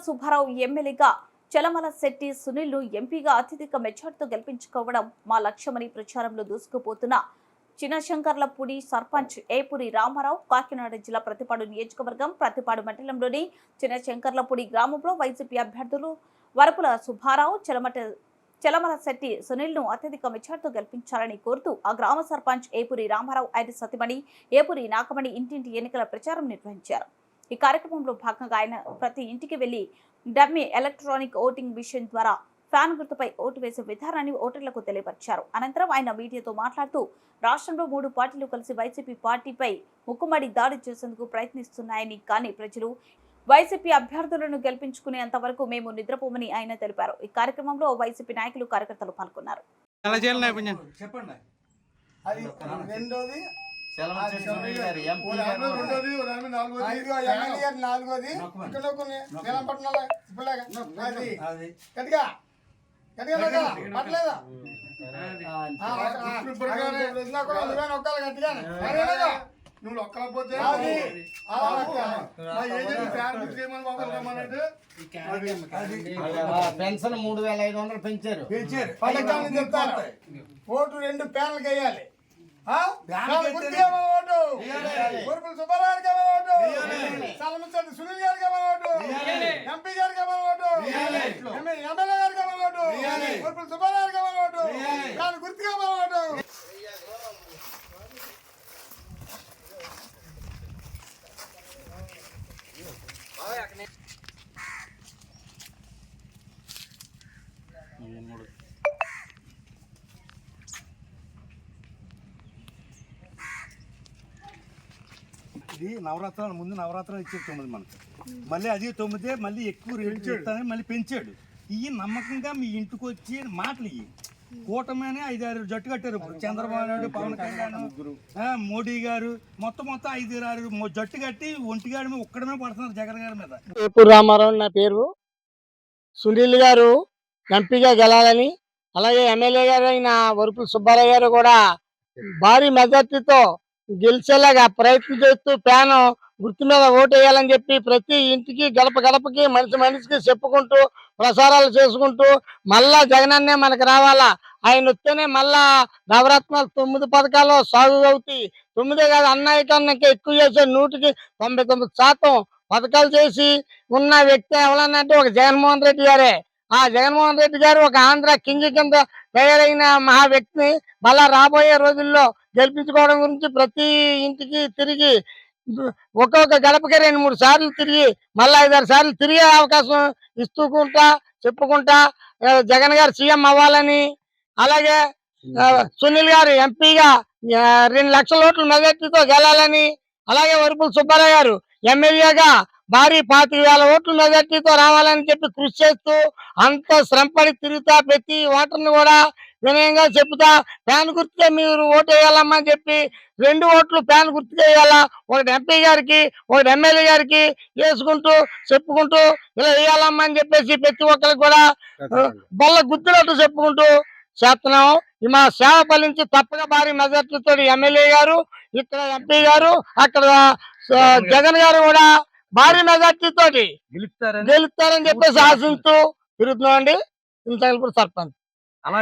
సుబ్బారావు ఎమ్మెల్యేగా చలమల శెట్టి సునీల్ ను ఎంపీగా అత్యధిక మెజార్టీతో గెలిపించుకోవడం మా లక్ష్యమని ప్రచారంలో దూసుకుపోతున్న చినశంకర్లపూడి సర్పంచ్ ఏపురి రామారావు కాకినాడ జిల్లా ప్రతిపాడు నియోజకవర్గం ప్రతిపాడు మండలంలోని చినశంకర్లపూడి గ్రామంలో వైసీపీ అభ్యర్థులు వరపుల సుబ్బారావు చలమల శెట్టి సునీల్ ను అత్యధిక మెజార్టీతో గెలిపించాలని కోరుతూ ఆ గ్రామ సర్పంచ్ ఏపురి రామారావు ఆయన సతిమణి ఏపురి నాగమణి ఇంటింటి ఎన్నికల ప్రచారం నిర్వహించారు। ఈ కార్యక్రమంలో భాగంగా ఆయన ప్రతి ఇంటికి వెళ్లి డమ్మీ ఎలక్ట్రానిక్ ఓటింగ్ మిషన్ ద్వారా ఫ్యాన్ గుర్తుపై ఓటు వేసే విధానాన్ని ఓటర్లకు తెలియపరిచారు। అనంతరం ఆయన మీడియాతో మాట్లాడుతూ రాష్ట్రంలో 3 పార్టీలు కలిసి వైసీపీ పార్టీపై ముక్కుమడి దాడి చేసేందుకు ప్రయత్నిస్తున్నాయని, కానీ ప్రజలు వైసీపీ అభ్యర్థులను గెలిపించుకునేంత వరకు మేము నిద్రపోమని ఆయన తెలిపారు। ఈ కార్యక్రమంలో వైసీపీ నాయకులు కార్యకర్తలు పాల్గొన్నారు। నువ్వు ఒక్కకపోతే పెన్షన్ 3500 పెంచారు। ఓటు 2 ప్యాన్లకు వేయాలి। సునీల్ గారికి ఓటు, ఎంపీ గారికి ఓటు, ఎమ్మెల్యే గారికి ఓటు, వరపుల సుబ్బారావు గారికి ఓటు, దాని గుర్తుగా ఓటు। ఇది నవరాత్రాల ముందు నవరాత్రాలు ఇచ్చాడు 9 మనకు, మళ్ళీ అది 9 మళ్ళీ ఎక్కువ రేటు చెప్తానని మళ్ళీ పెంచాడు। ఇవి నమ్మకంగా మీ ఇంటికి వచ్చి మాటలు ఇవి కూటమనే 5-6 జట్టు కట్టారు। ఇప్పుడు చంద్రబాబు నాయుడు, పవన్ కళ్యాణ్, మోడీ గారు మొత్తం 5-6 జట్టు కట్టి ఒంటిగాడి మీద ఒక్కడమే పడుతున్నారు జగన్ గారి మీద। ఏపురి రామారావు నా పేరు। సునీల్ గారు ఎంపీగా గెలాలని, అలాగే ఎమ్మెల్యే గారు అయిన వరపుల సుబ్బారావు గారు కూడా భారీ మెజార్టీతో గెలిచేలాగా ప్రయత్నం చేస్తూ ప్యాన్ గుర్తు మీద ఓటు వేయాలని చెప్పి ప్రతి ఇంటికి గడప గడపకి మనిషికి చెప్పుకుంటూ ప్రసారాలు చేసుకుంటూ మళ్ళా జగనన్నే మనకు రావాలా, ఆయన వస్తేనే మళ్ళా నవరత్నాలు 9 పథకాలు సాగు అవుతాయి। 9 కాదు, అన్నయ్య కన్నా ఎక్కువ చేసే 199% పథకాలు చేసి ఉన్న వ్యక్తి ఎవరన్నంటే ఒక జగన్మోహన్ రెడ్డి గారే। ఆ జగన్మోహన్ రెడ్డి గారు ఒక ఆంధ్ర కింగ్ కింద తయారైన మహా వ్యక్తిని మళ్ళా రాబోయే రోజుల్లో గెలిపించుకోవడం గురించి ప్రతి ఇంటికి తిరిగి ఒక్కొక్క గడపకి 2-3 సార్లు తిరిగి మళ్ళీ 5-6 సార్లు తిరిగే అవకాశం ఇస్తూకుంటా చెప్పుకుంటా జగన్ గారు సీఎం అవ్వాలని, అలాగే సునీల్ గారు ఎంపీగా 2 లక్షల ఓట్ల మెజార్టీతో గెలాలని, అలాగే వరపుల సుబ్బారావు గారు ఎమ్మెల్యేగా భారీ 25,000 ఓట్ల మెజార్టీతో రావాలని చెప్పి కృషి చేస్తూ అంత శ్రమపడి తిరుగుతా ప్రతి ఓటర్ని కూడా వినయంగా చెప్తా ప్యాన్ గుర్తుకే మీరు ఓటు వేయాలమ్మా అని చెప్పి 2 ఓట్లు ప్యాన్ గుర్తుకే వేయాలా, ఒకటి ఎంపీ గారికి ఒకటి ఎమ్మెల్యే గారికి వేసుకుంటూ చెప్పుకుంటూ ఇలా వేయాలమ్మా అని చెప్పేసి ప్రతి ఒక్కరికి కూడా బల్ల గుర్తున్నట్టు చెప్పుకుంటూ చేస్తున్నాం। మా సేవ ఫలించి తప్పగా భారీ మెజార్టీతో ఎమ్మెల్యే గారు, ఇక్కడ ఎంపీ గారు, అక్కడ జగన్ గారు కూడా భారీ మెజార్టీతో గెలుస్తారని చెప్పేసి ఆశిస్తూ తిరుగుతున్నామండి। సర్పంచ్।